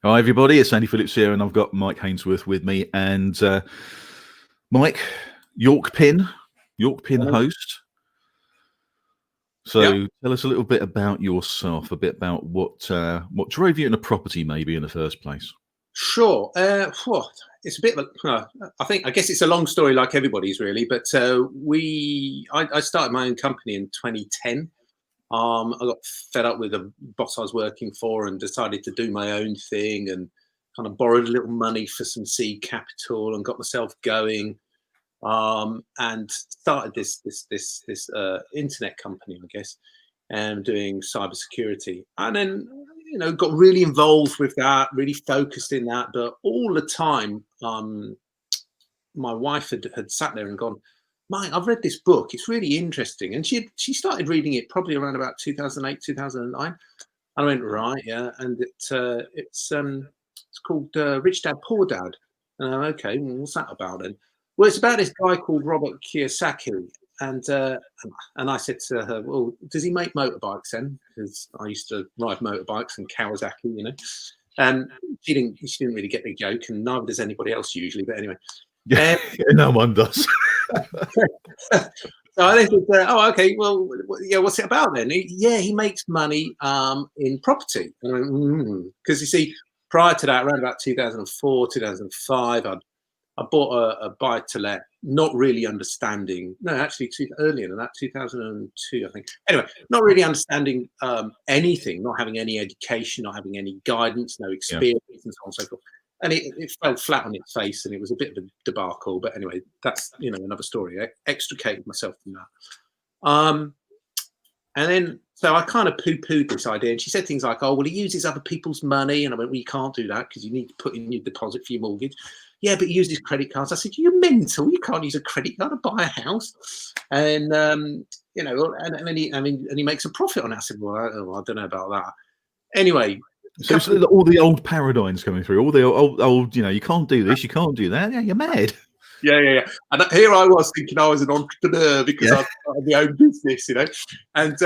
Hi, everybody. It's Andy Phillips here, and I've got Mike Hainsworth with me. And Mike, York Pin host. So tell us a little bit about yourself, a bit about what drove you into property, maybe in the first place. Sure. It's a bit of a, I guess it's a long story like everybody's really, but I started my own company in 2010. I got fed up with the boss I was working for and decided to do my own thing, and kind of borrowed a little money for some seed capital and got myself going, and started this internet company, I guess, and doing cybersecurity. And then got really involved with that, really focused in that. But all the time, my wife had sat there and gone, Mike, I've read this book. It's really interesting. And she started reading it probably around about 2008, 2009. And I went, right, yeah. And it's called Rich Dad, Poor Dad. And I'm okay, well, what's that about then? Well, it's about this guy called Robert Kiyosaki. And I said to her, well, does he make motorbikes then? Because I used to ride motorbikes and Kawasaki, And she didn't really get the joke, and neither does anybody else usually. But anyway. Yeah, no one does. So I said, oh, okay, well, yeah, what's it about then? He makes money in property. Because you see, prior to that, around about 2004, 2005, I bought a buy-to-let, not really understanding. No, actually, earlier than that, 2002, I think. Anyway, not really understanding anything, not having any education, not having any guidance, no experience, and so on and so forth. And it fell flat on its face, and it was a bit of a debacle. But anyway, that's another story. I extricated myself from that. And then, so I kind of poo-pooed this idea. And she said things like, oh, well, he uses other people's money. And I went, well, you can't do that because you need to put in your deposit for your mortgage. Yeah, but he uses credit cards. I said, you're mental. You can't use a credit card to buy a house. And, and then he makes a profit on it. I said, well, I don't know about that. Anyway. So all the old paradigms coming through, all the old, you can't do this, you can't do that. Yeah, you're mad. Yeah. And here I was thinking I was an entrepreneur because I started my own business, And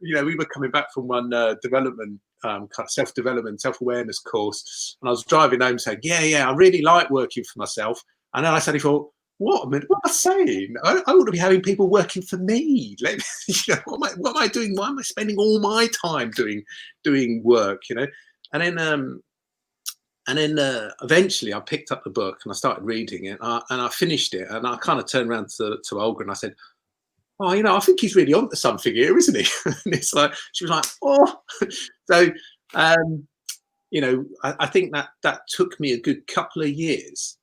we were coming back from one development, kind of self-development, self-awareness course, and I was driving home saying, yeah, I really like working for myself. And then I suddenly thought, what am I saying? I ought to be having people working for me. What am I doing? Why am I spending all my time doing work? And then eventually I picked up the book and I started reading it, and I finished it, and I kind of turned around to Olga and I said, oh, I think he's really onto something here, isn't he? And it's like, she was like, oh. So, I think that took me a good couple of years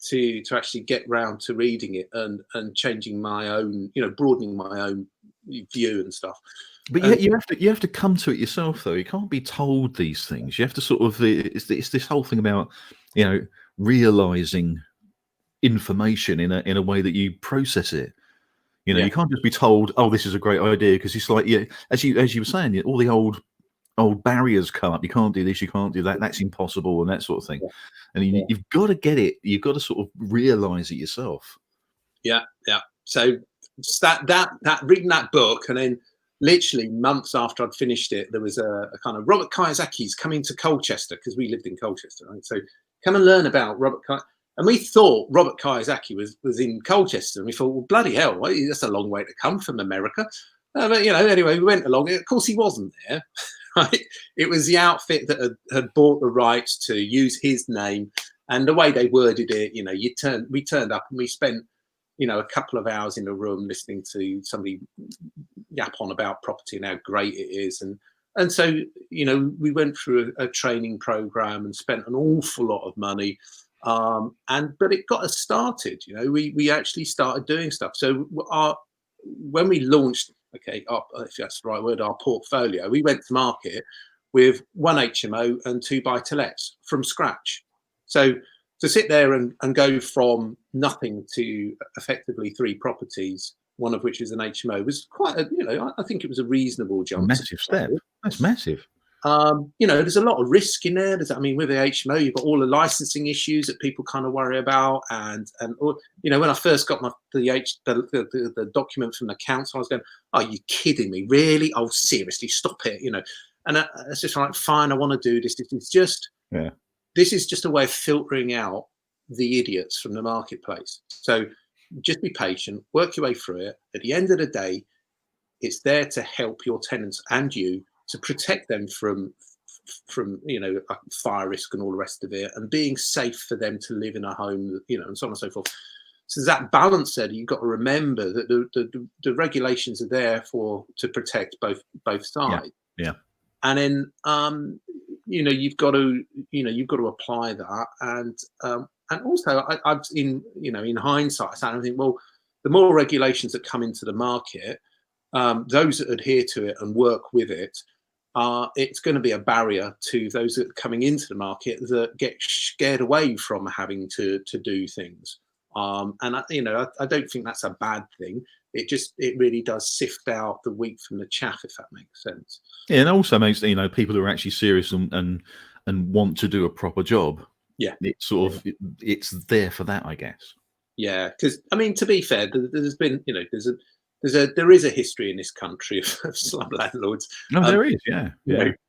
to actually get round to reading it and changing my own, broadening my own view and stuff. But you have to come to it yourself, though. You can't be told these things. You have to sort of, it's this whole thing about, realizing information in a way that you process it. You can't just be told, oh, this is a great idea, because it's like, as you were saying, all the old barriers come up. You can't do this, you can't do that. That's impossible, and that sort of thing. And you've got to get it. You've got to sort of realize it yourself. Yeah. So that reading that book, and then literally months after I'd finished it, there was a kind of Robert Kiyosaki's coming to Colchester, because we lived in Colchester, right? So come and learn about Robert Kiyosaki. And we thought Robert Kiyosaki was in Colchester, and we thought, well, bloody hell, that's a long way to come from America. But anyway, we went along. Of course, he wasn't there. Right? It was the outfit that had bought the rights to use his name, and the way they worded it. We turned up and we spent, a couple of hours in a room listening to somebody yap on about property and how great it is, and so we went through a training program and spent an awful lot of money, but it got us started. We actually started doing stuff. So when we launched, if that's the right word, our portfolio, we went to market with one HMO and two buy-to-lets from scratch. So to sit there and go from nothing to effectively 3 properties, one of which is an HMO, was quite I think it was a reasonable jump. Massive step. That's massive. There's a lot of risk in there. With the HMO, you've got all the licensing issues that people kind of worry about, and when I first got the document from the council, I was going, "Are you kidding me? Really? Oh, seriously, stop it!" And it's just like, fine, I want to do this. It's just Yeah. This is just a way of filtering out the idiots from the marketplace. So just be patient, work your way through it. At the end of the day, it's there to help your tenants and you, to protect them from fire risk and all the rest of it, and being safe for them to live in a home, and so on and so forth. So that balance there, you've got to remember that the regulations are there to protect both sides. Yeah. And then you've got to apply that. And also I've in hindsight, I think, well, the more regulations that come into the market, those that adhere to it and work with it, it's going to be a barrier to those that are coming into the market that get scared away from having to do things. And I don't think that's a bad thing. It really does sift out the wheat from the chaff, if that makes sense. Yeah, and also makes people who are actually serious and want to do a proper job. Yeah, it's there for that, I guess. Yeah, because I mean, to be fair, there's been there is a history in this country of slum landlords. No, there is, yeah.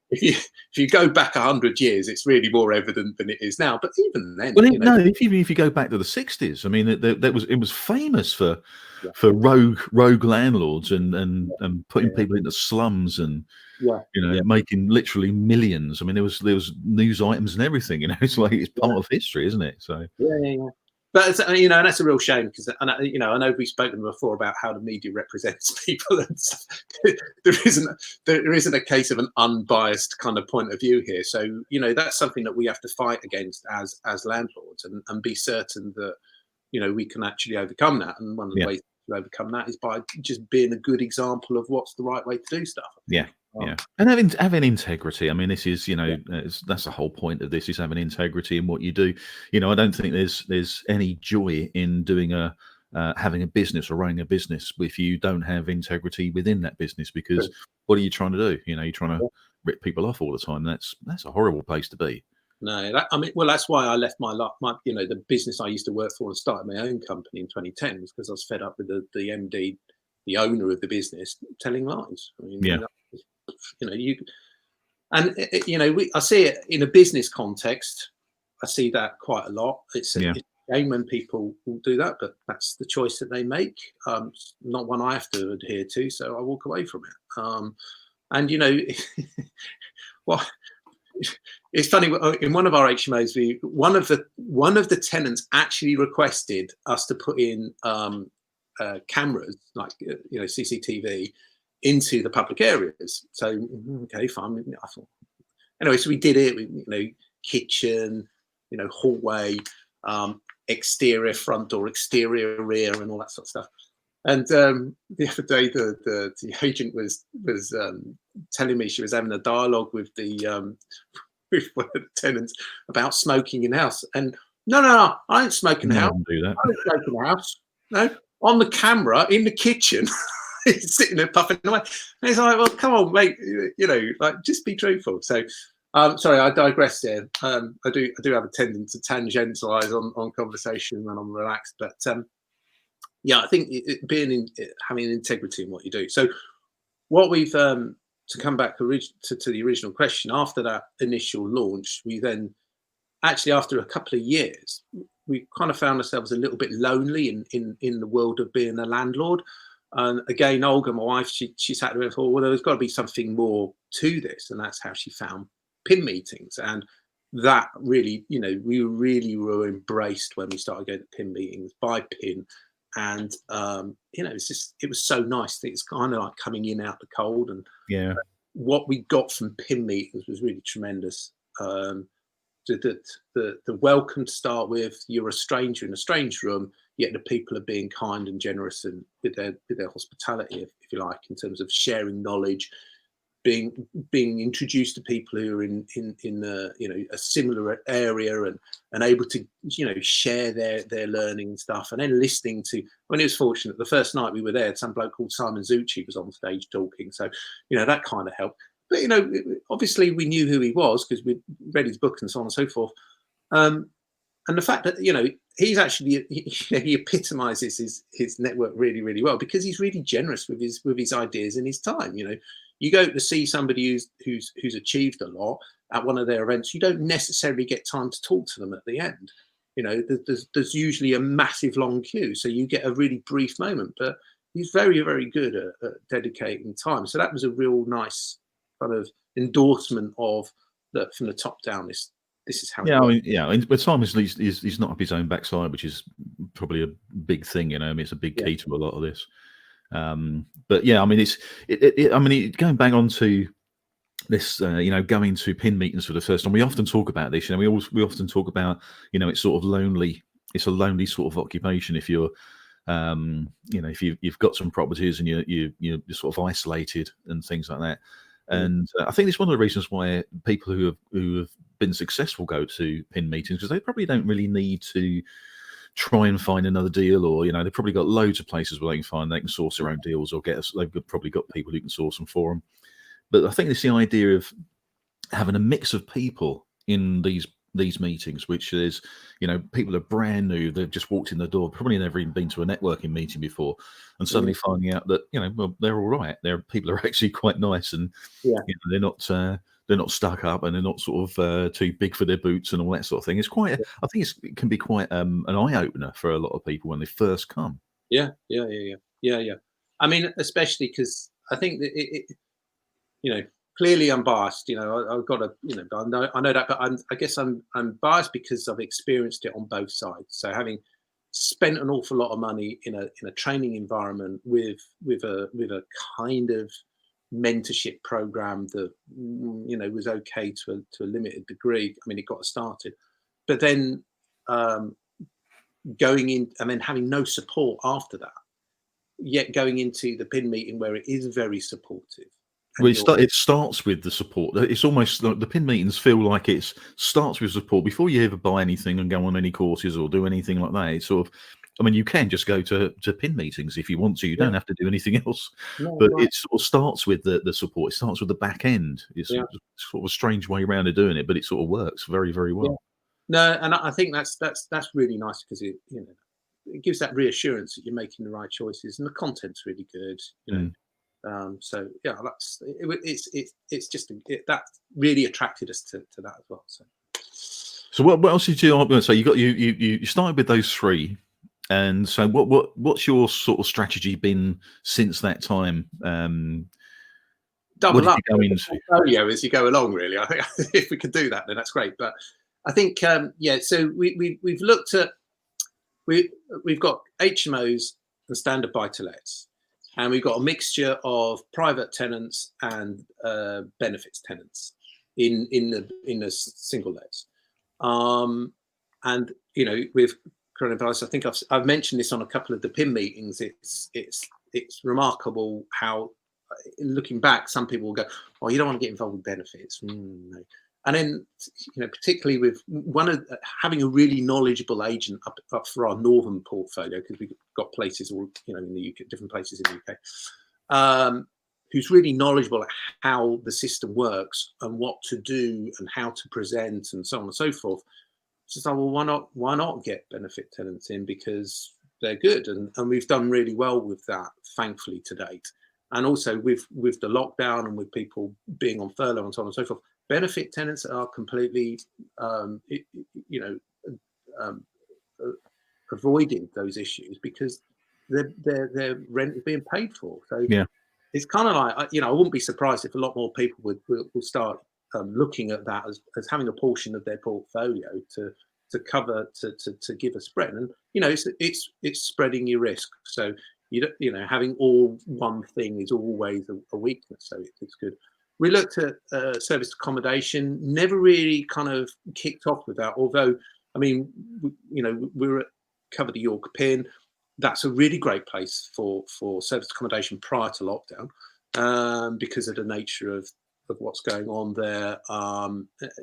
If you go back 100 years, it's really more evident than it is now. But even then, even if you go back to the 60s, I mean, it was famous for rogue landlords and putting people into slums and making literally millions. I mean, there was news items and everything. It's like it's part of history, isn't it? So yeah. But and that's a real shame, because I know we've spoken before about how the media represents people and stuff. There isn't a case of an unbiased kind of point of view here. So that's something that we have to fight against as landlords, and be certain that we can actually overcome that. And one of the ways to overcome that is by just being a good example of what's the right way to do stuff. Yeah. And having integrity. I mean, this is that's the whole point of this, is having integrity in what you do. I don't think there's any joy in doing having a business or running a business if you don't have integrity within that business, because what are you trying to do? You're trying to rip people off all the time. That's a horrible place to be. No, that's why I left my the business I used to work for and started my own company in 2010, was because I was fed up with the MD, the owner of the business, telling lies. I mean, I see it in a business context. I see that quite a lot. It's a shame when people will do that, but that's the choice that they make. Not one I have to adhere to, so I walk away from it. Well, it's funny. In one of our HMOs, one of the tenants actually requested us to put in cameras, like CCTV, into the public areas. So okay, fine. I thought, anyway, so we did it. Kitchen, hallway, exterior front door, exterior rear, and all that sort of stuff. And the other day, the agent was telling me she was having a dialogue with with one of the tenants about smoking in house. And no, I ain't smoking in house. Do that. I don't smoke in the house. No, on the camera in the kitchen. He's sitting there puffing away. And he's like, well, come on, mate, just be truthful. So, sorry, I digress here. I do have a tendency to tangentialize on conversation when I'm relaxed. But I think having integrity in what you do. So what we've, to come back to the original question, after that initial launch, we then actually, after a couple of years, we kind of found ourselves a little bit lonely in the world of being a landlord. And again, Olga, my wife, she sat there and thought, well, there's got to be something more to this. And that's how she found PIN meetings. And that really, we really were embraced when we started going to PIN meetings by PIN. And, it was so nice. It's kind of like coming in out the cold. And what we got from PIN meetings was really tremendous. The welcome to start with, you're a stranger in a strange room, yet the people are being kind and generous and with their hospitality, if you like, in terms of sharing knowledge, being introduced to people who are in a similar area and able to share their learning and stuff, and then listening to. When it was fortunate, the first night we were there, some bloke called Simon Zutshi was on stage talking, so that kind of helped. But obviously we knew who he was because we'd read his book and so on and so forth. And the fact that he's actually he epitomizes his network really, really well, because he's really generous with his ideas and his time. you go to see somebody who's achieved a lot at one of their events, you don't necessarily get time to talk to them at the end. You know, there's usually a massive long queue, so you get a really brief moment. But he's very, very good at dedicating time. So that was a real nice kind of endorsement of that from the top down. This is how. Yeah, I mean, yeah. But Simon he's not up his own backside, which is probably a big thing. You know, I mean, it's a big key to a lot of this. But yeah, I mean, going back onto this, you know, going to pin meetings for the first time. We often talk about this. You know, we often talk about, you know, it's sort of lonely. It's a lonely sort of occupation if you're, you know, if you've got some properties and you're sort of isolated and things like that. And I think it's one of the reasons why people who have been successful go to pin meetings, because they probably don't really need to try and find another deal, or, you know, they've probably got loads of places where they can source their own deals, or they've probably got people who can source them for them. But I think it's the idea of having a mix of people in these meetings, which is, you know, people are brand new, they've just walked in the door, probably never even been to a networking meeting before, and suddenly finding out that, you know, well, they're all right. People are actually quite nice, and you know, they're not stuck up, and they're not sort of too big for their boots and all that sort of thing. It's quite, I think it can be quite an eye opener for a lot of people when they first come. Yeah. I mean, especially because I think that you know, clearly I'm biased. You know, I've got to, you know, I know that, but I guess I'm biased because I've experienced it on both sides. So having spent an awful lot of money in a training environment with a kind of mentorship program that, you know, was okay to a limited degree. I mean, it got us started, but then going in and then having no support after that, yet going into the pin meeting where it is very supportive. Well, it starts with the support. It's almost like the pin meetings feel like it starts with support before you ever buy anything and go on any courses or do anything like that. It's sort of, I mean, you can just go to pin meetings if you want to. You don't have to do anything else. No, but right. it sort of starts with the support. It starts with the back end. It's sort of a strange way around of doing it, but it sort of works very, very well. No, and I think that's really nice because it, you know, it gives that reassurance that you're making the right choices and the content's really good. You know. So yeah, it's just that really attracted us to that as well. So what else did you? So you started with those three, and so what's your sort of strategy been since that time? Double up go into portfolio as you go along. Really, I think if we could do that, then that's great. But I think so we've looked at we've got HMOs and standard buy-to-lets. And we've got a mixture of private tenants and benefits tenants in the single lets. And you know, with coronavirus, I think I've mentioned this on a couple of the PIM meetings. It's remarkable how, looking back, some people will go, "Oh, you don't want to get involved with benefits." No. And then, you know, particularly with having a really knowledgeable agent up for our northern portfolio, because we've got places all, you know, in the UK, different places in the UK, who's really knowledgeable at how the system works and what to do and how to present and so on and so forth. So it's like, well, why not get benefit tenants in, because they're good, and we've done really well with that, thankfully, to date. And also with the lockdown and with people being on furlough and so on and so forth, benefit tenants are completely, avoiding those issues because their rent is being paid for. So it's kind of like, you know, I wouldn't be surprised if a lot more people will start looking at that as having a portion of their portfolio to cover to give a spread. And you know, it's spreading your risk. So you know, having all one thing is always a weakness. So it's good. We looked at service accommodation, never really kind of kicked off with that. Although, I mean, you know, we were at Cover the York Pin. That's a really great place for service accommodation prior to lockdown, because of the nature of what's going on there.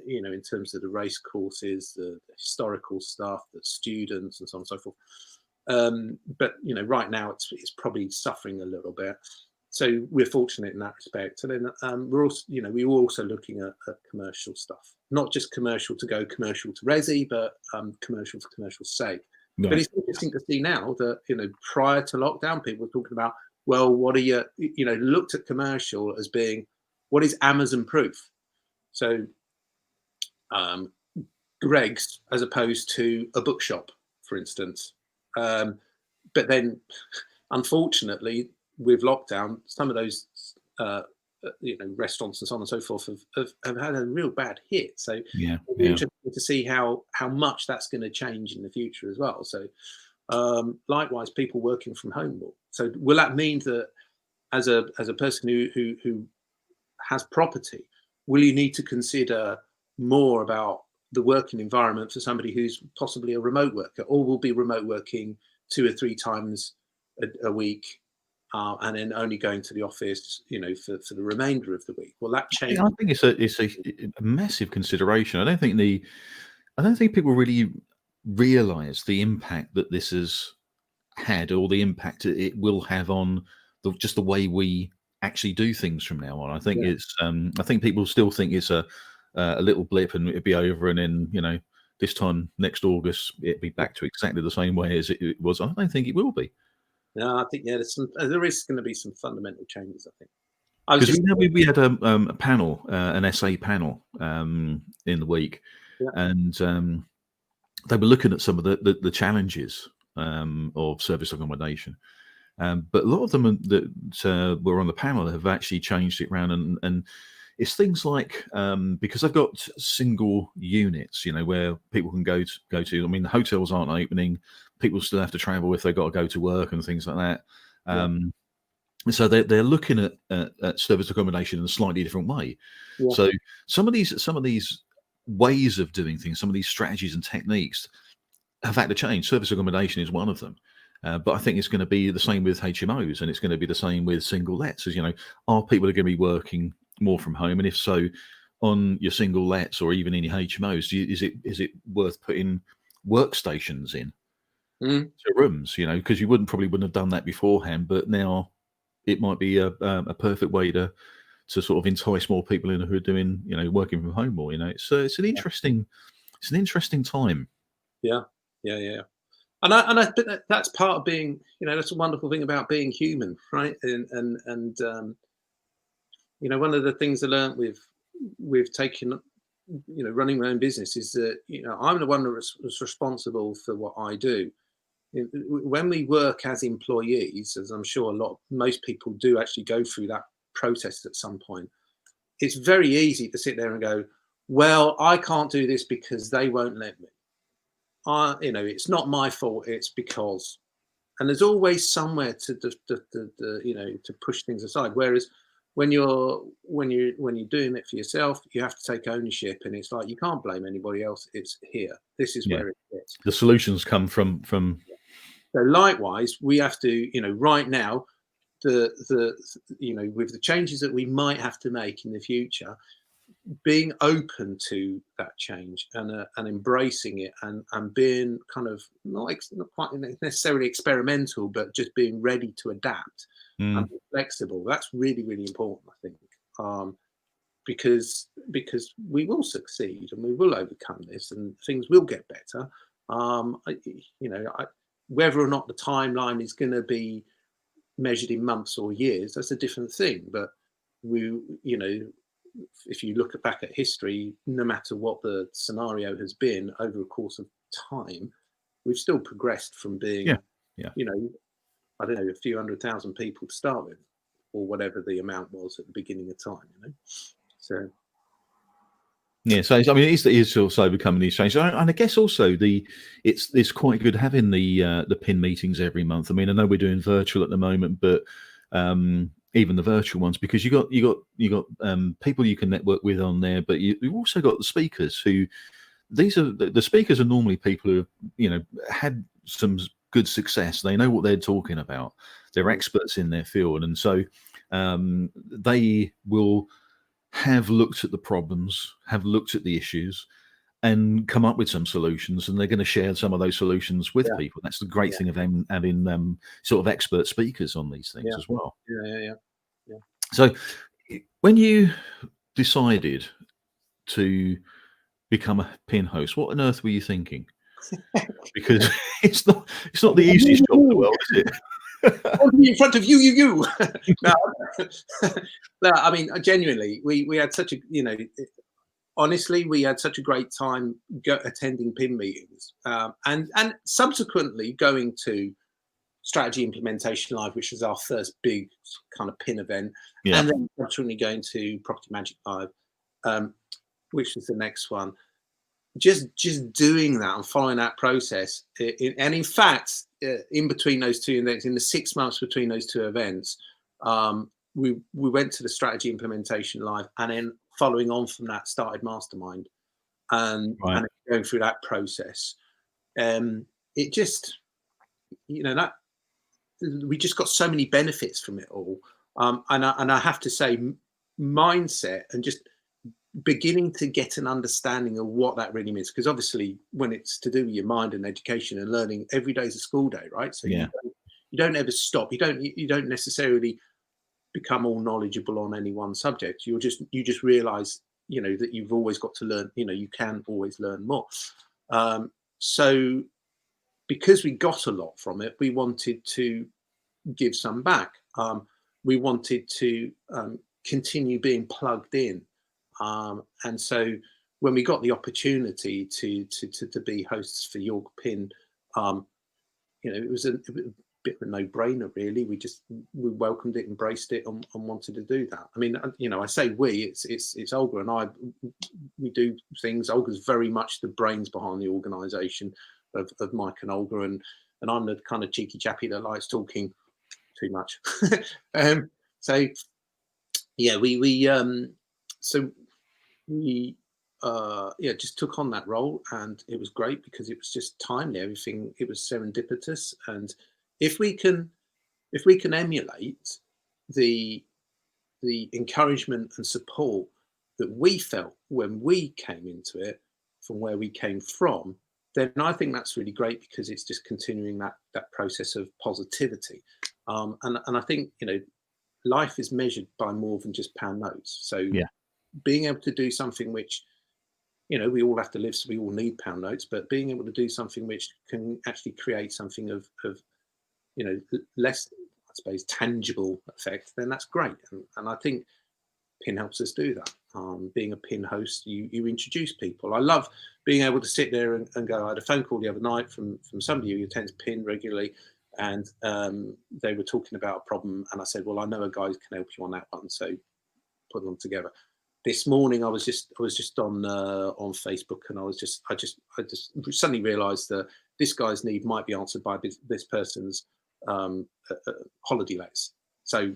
You know, in terms of the race courses, the historical stuff, the students, and so on and so forth. But you know, right now it's probably suffering a little bit. So we're fortunate in that respect. And then we're also looking at commercial stuff, not just commercial to go commercial to resi, but commercial for commercial sake. Right. But it's interesting to see now that, you know, prior to lockdown, people were talking about well, what are looked at commercial as being, what is Amazon proof? So Greg's as opposed to a bookshop, for instance. But then, unfortunately, with lockdown, some of those restaurants and so on and so forth have had a real bad hit. So it'll be interesting to see how much that's going to change in the future as well. So likewise, people working from home more. So will that mean that as a person who has property, will you need to consider more about the working environment for somebody who's possibly a remote worker, or will be remote working 2 or 3 times a week, and then only going to the office, for the remainder of the week? Will that change? I think it's a massive consideration. I don't think people really realise the impact that this has had, or the impact it will have on just the way we actually do things from now on. I think I think people still think it's a little blip and it'd be over, and then this time next August it'd be back to exactly the same way as it was. I don't think it will be. No, I think there is going to be some fundamental changes, I think. Because we had a panel, an SA panel in the week, and they were looking at some of the challenges of service accommodation. But a lot of them that were on the panel have actually changed it around, and it's things like because they've got single units, where people can go to. I mean, the hotels aren't opening; people still have to travel if they've got to go to work and things like that. So they're looking at service accommodation in a slightly different way. So some of these ways of doing things, some of these strategies and techniques have had to change. Service accommodation is one of them. But I think it's going to be the same with HMOs, and it's going to be the same with single lets. As are people are going to be working more from home, and if so, on your single lets or even in your HMOs, is it worth putting workstations in to rooms? Because you probably wouldn't have done that beforehand, but now it might be a perfect way to sort of entice more people in who are doing working from home more. It's an interesting time. Yeah. And I think that's part of being, that's a wonderful thing about being human, right? And one of the things I learned with taking, running my own business is that, I'm the one that's responsible for what I do. When we work as employees, as I'm sure most people do actually go through that process at some point, it's very easy to sit there and go, well, I can't do this because they won't let me. It's not my fault. It's because, and there's always somewhere to push things aside. Whereas when you're doing it for yourself, you have to take ownership, and it's like you can't blame anybody else. It's here. This is where it is. The solutions come from. So likewise, we have to, right now, with the changes that we might have to make in the future, being open to that change and embracing it and being kind of not quite necessarily experimental, but just being ready to adapt and be flexible. That's really, really important, I think, because we will succeed and we will overcome this and things will get better. Whether or not the timeline is going to be measured in months or years, that's a different thing. But if you look back at history, no matter what the scenario has been over a course of time, we've still progressed from being, I don't know, a few 100,000 people to start with, or whatever the amount was at the beginning of time. So. Yeah, so I mean, it is also becoming these changes, and I guess also it's quite good having the PIN meetings every month. I mean, I know we're doing virtual at the moment, but even the virtual ones, because you got people you can network with on there, but you've also got the speakers who the speakers are normally people who have had some good success. They know what they're talking about. They're experts in their field, and so they will have looked at the problems, have looked at the issues, and come up with some solutions, and they're going to share some of those solutions with people. That's the great thing of having sort of expert speakers on these things as well. Yeah. So when you decided to become a PIN host, what on earth were you thinking? Because it's not the easiest job in the world, is it? in front of you. No, no, I mean, genuinely, we had such a, honestly, we had such a great time attending PIN meetings, and subsequently going to Strategy Implementation Live, which was our first big kind of PIN event, and then subsequently going to Property Magic Live, which was the next one. Just doing that and following that process, and in fact, in between those two events, in the 6 months between those two events, we went to the Strategy Implementation Live, and then following on from that, started Mastermind, and going through that process. It just, that we just got so many benefits from it all, and I have to say, mindset and just beginning to get an understanding of what that really means, because obviously when it's to do with your mind and education and learning, every day is a school day, right? So you don't ever stop. You don't necessarily become all knowledgeable on any one subject. You just realize that you've always got to learn. You can always learn more. So because we got a lot from it, we wanted to give some back. We wanted to continue being plugged in. And so when we got the opportunity to be hosts for York PIN, it was a bit of a no-brainer, really. We welcomed it, embraced it, and wanted to do that. I mean, I say we, it's Olga and I. We do things. Olga's very much the brains behind the organisation of Mike and Olga, and I'm the kind of cheeky chappy that likes talking too much. So yeah, we just took on that role, and it was great because it was just timely. Everything, it was serendipitous, and if we can emulate the encouragement and support that we felt when we came into it from where we came from, then I think that's really great, because it's just continuing that process of positivity. And I think life is measured by more than just pound notes. So being able to do something which, we all have to live, so we all need pound notes, but being able to do something which can actually create something of less, I suppose, tangible effect, then that's great. And I think PIN helps us do that. Being a PIN host, you introduce people. I love being able to sit there and go. I had a phone call the other night from somebody who attends PIN regularly, and they were talking about a problem, and I said, well, I know a guy who can help you on that one, so put them together. This morning I was just on Facebook, and I just suddenly realized that this guy's need might be answered by this person's holiday lets. So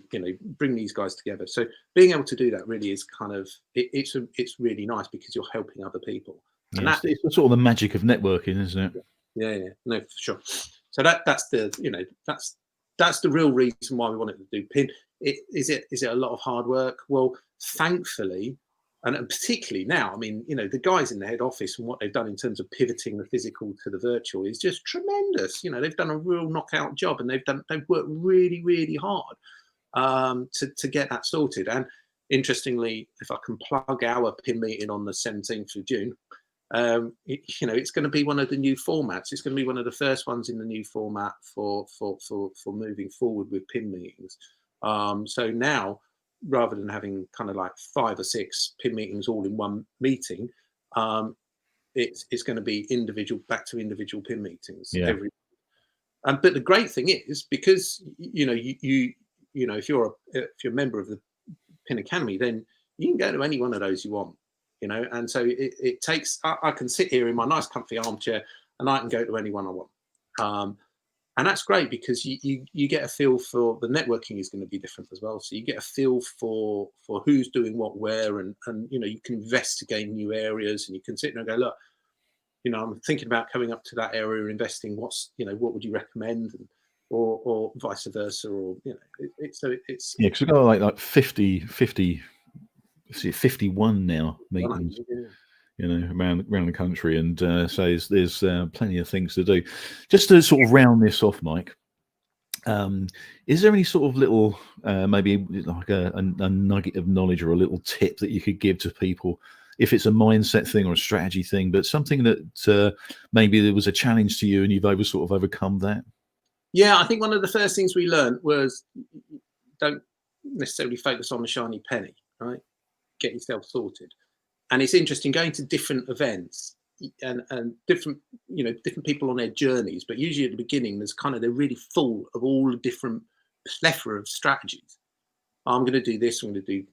bring these guys together. So being able to do that really is kind of it's really nice, because you're helping other people. And it's sort of the magic of networking, isn't it? Yeah, no, for sure. So that's the that's the real reason why we wanted to do PIN. Is it a lot of hard work? Well, thankfully, and particularly now, I mean, the guys in the head office and what they've done in terms of pivoting the physical to the virtual is just tremendous. They've done a real knockout job, and they've worked really, really hard to get that sorted. And interestingly, if I can plug our PIN meeting on the 17th of June, it's going to be one of the new formats. It's going to be one of the first ones in the new format for moving forward with PIN meetings. So now, rather than having kind of like 5 or 6 PIN meetings all in one meeting, it's going to be back to individual PIN meetings every. But the great thing is, because if you're a member of the PIN Academy, then you can go to any one of those you want. And so it takes. I can sit here in my nice comfy armchair, and I can go to anyone I want. And that's great, because you get a feel for the networking is going to be different as well. So you get a feel for who's doing what where, and you can investigate new areas, and you can sit there and go, look, I'm thinking about coming up to that area and investing. What would you recommend? Or vice versa, or it's because we've got like 51 now meetings, around the country, and so there's plenty of things to do. Just to sort of round this off, Mike, is there any sort of little maybe like a nugget of knowledge or a little tip that you could give to people, if it's a mindset thing or a strategy thing, but something that maybe there was a challenge to you and you've overcome that? Yeah, I think one of the first things we learned was don't necessarily focus on the shiny penny, right? Get yourself sorted. And it's interesting going to different events and different, different people on their journeys. But usually at the beginning, they're really full of all the different plethora of strategies. I'm going to do this. I'm going to do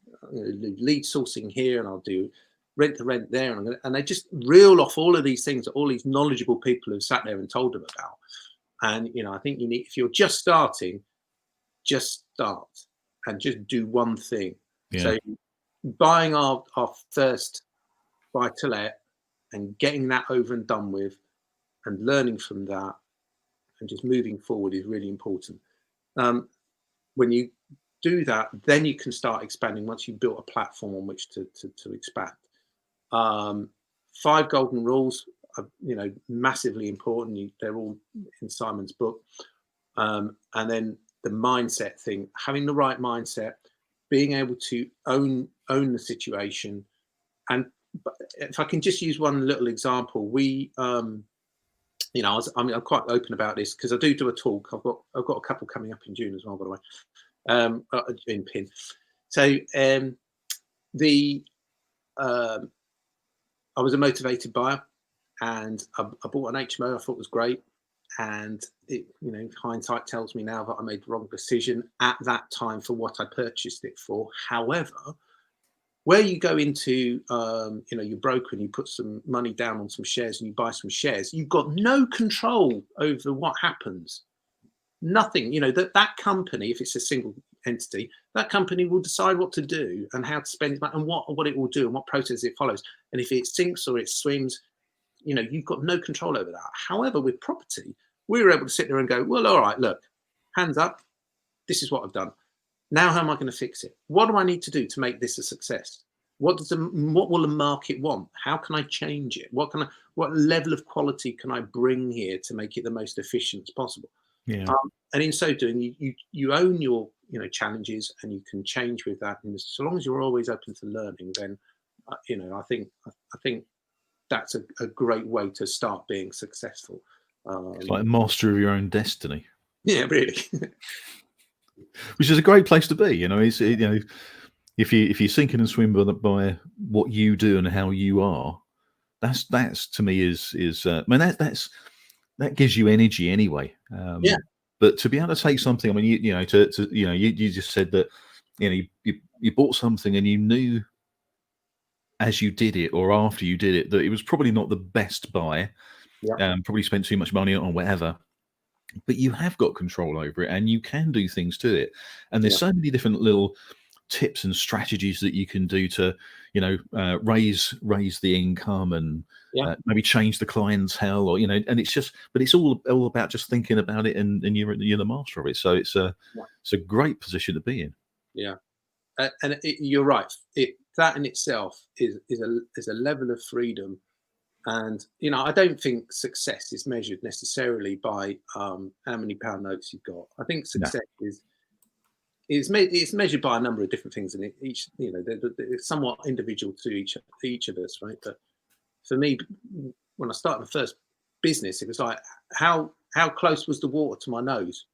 lead sourcing here, and I'll do rent to rent there, and they just reel off all of these things that all these knowledgeable people have sat there and told them about. And I think if you're just starting, just start and just do one thing. Yeah. So buying our first buy to let and getting that over and done with, and learning from that, and just moving forward is really important. When you do that, then you can start expanding once you've built a platform on which to expand. 5 golden rules are, massively important. They're all in Simon's book. And then the mindset thing, having the right mindset, being able to own the situation. And if I can just use one little example, I'm quite open about this because I do a talk. I've got a couple coming up in June as well, by the way, in PIN. So I was a motivated buyer, and I bought an HMO I thought was great. And hindsight tells me now that I made the wrong decision at that time for what I purchased it for. However, where you go into your broker and you put some money down on some shares and you buy some shares, you've got no control over what happens. Nothing. That company, if it's a single entity, that company will decide what to do and how to spend it and what it will do and what process it follows. And if it sinks or it swims, you've got no control over that. However, with property, we were able to sit there and go, well, all right, look, hands up. This is what I've done. Now, how am I going to fix it? What do I need to do to make this a success? What will the market want? How can I change it? What level of quality can I bring here to make it the most efficient as possible? Yeah. And in so doing, you own your challenges, and you can change with that. And so long as you're always open to learning, then I think that's a great way to start being successful. It's like a master of your own destiny. Yeah, really. Which is a great place to be. If you're sinking and swimming by what you do and how you are, that's to me is that gives you energy anyway. Yeah. But to be able to take something, I mean, you just said that you bought something and you knew as you did it or after you did it that it was probably not the best buy. Yeah. Probably spent too much money on whatever. But you have got control over it, and you can do things to it. And there's so many different little tips and strategies that you can do to, raise the income and maybe change the clientele, or and it's all about just thinking about it, and you're the master of it. So it's a great position to be in. Yeah, and you're right. That in itself is a level of freedom. And I don't think success is measured necessarily by how many pound notes you've got. I think success is measured by a number of different things, and each they're somewhat individual to each of us, right? But for me, when I started my first business, it was like how close was the water to my nose?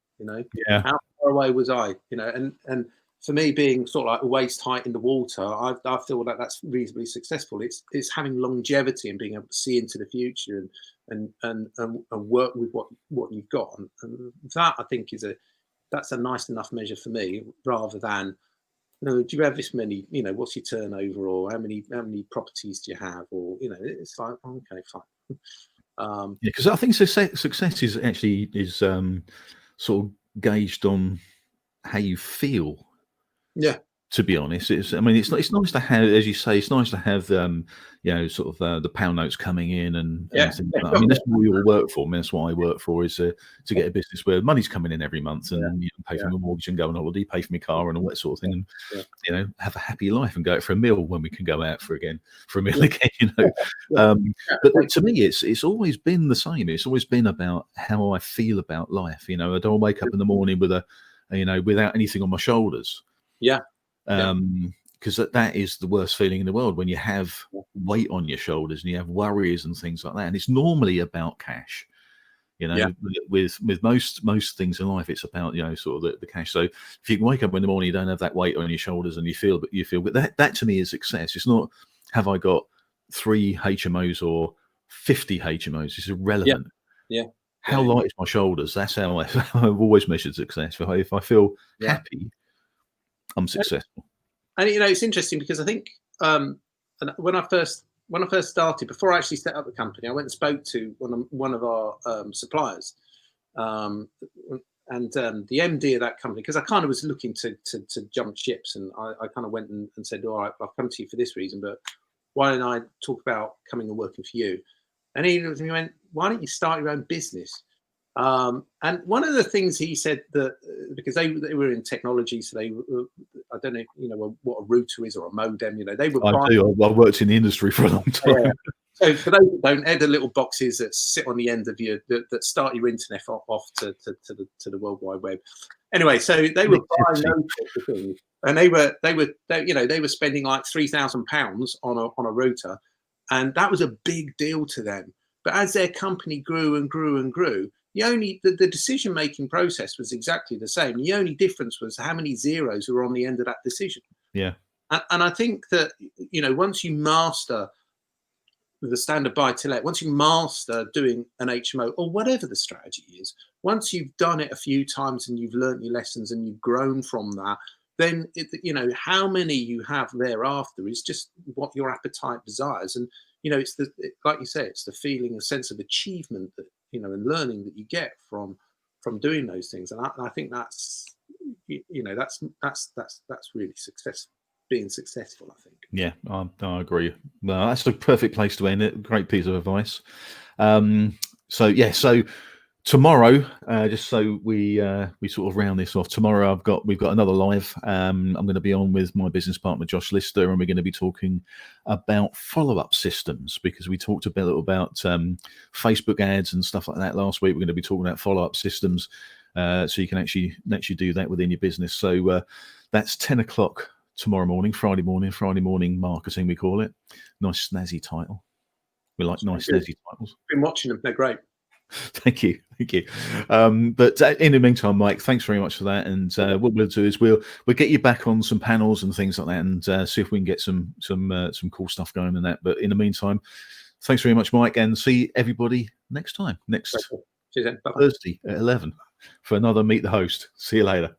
How far away was I? And for me, being sort of like waist height in the water, I feel that that's reasonably successful. It's having longevity and being able to see into the future and work with what you've got. And that, I think, that's a nice enough measure for me, rather than, do you have this many, what's your turnover, or how many properties do you have, or it's like, okay, fine. Because I think success is actually sort of gauged on how you feel. Yeah. To be honest, it's nice to have, as you say, it's nice to have sort of the pound notes coming in and things like that. I mean, that's what we all work for. I mean, that's what I work for, is to get a business where money's coming in every month, and pay for my mortgage and go on holiday, pay for my car and all that sort of thing, and have a happy life and go out for a meal when we can go out for a meal again. But to me, it's always been the same. It's always been about how I feel about life. I don't wake up in the morning with without anything on my shoulders. Yeah. Because that is the worst feeling in the world, when you have weight on your shoulders and you have worries and things like that. And it's normally about cash. You know, Yeah. with most things in life, it's about, you know, sort of the cash. So if you can wake up in the morning, you don't have that weight on your shoulders, and you feel, but that to me is success. It's not, have I got 3 HMOs or 50 HMOs? It's irrelevant. Yeah. How light is my shoulders? That's how I've always measured success. If I feel happy, I'm successful. And you know, it's interesting because I think when I first started, before I actually set up the company, I went and spoke to one of our suppliers, and the MD of that company, because I kind of was looking to jump ships, and I kind of went and said, all right, I've come to you for this reason, but why don't I talk about coming and working for you? And he went, why don't you start your own business? And one of the things he said, that because they were in technology, so they, I don't know, you know, what a router is or a modem, you know, they were I've worked in the industry for a long time. Yeah. So for those that don't, they're the little boxes that sit on the end of your that start your internet off to the World Wide Web. Anyway, so they were buying those sorts of things, and they were spending like £3,000 on a router, and that was a big deal to them. But as their company grew and grew and grew, the decision making process was exactly the same. The only difference was how many zeros were on the end of that decision. Yeah. And I think that, you know, once you master the standard buy to let, once you master doing an HMO or whatever the strategy is, once you've done it a few times and you've learned your lessons and you've grown from that, then you know, how many you have thereafter is just what your appetite desires. And you know, like you say, it's the feeling, a sense of achievement that, you know, and learning that you get from doing those things. And I think that's, you know, that's really being successful, I think. Yeah, I agree. Well, that's a perfect place to end it. Great piece of advice. So tomorrow, just so we sort of round this off, tomorrow we've got another live. I'm going to be on with my business partner Josh Lister, and we're going to be talking about follow-up systems, because we talked a bit about Facebook ads and stuff like that last week. We're going to be talking about follow-up systems, so you can actually do that within your business. So that's 10 o'clock tomorrow morning, Friday morning marketing, we call it. Nice snazzy title. We like nice snazzy titles. Been watching them, they're great. Thank you. But in the meantime, Mike, thanks very much for that. And what we'll do is we'll get you back on some panels and things like that, and see if we can get some cool stuff going in that. But in the meantime, thanks very much, Mike, and see everybody next time, next Thursday at 11 for another Meet the Host. See you later.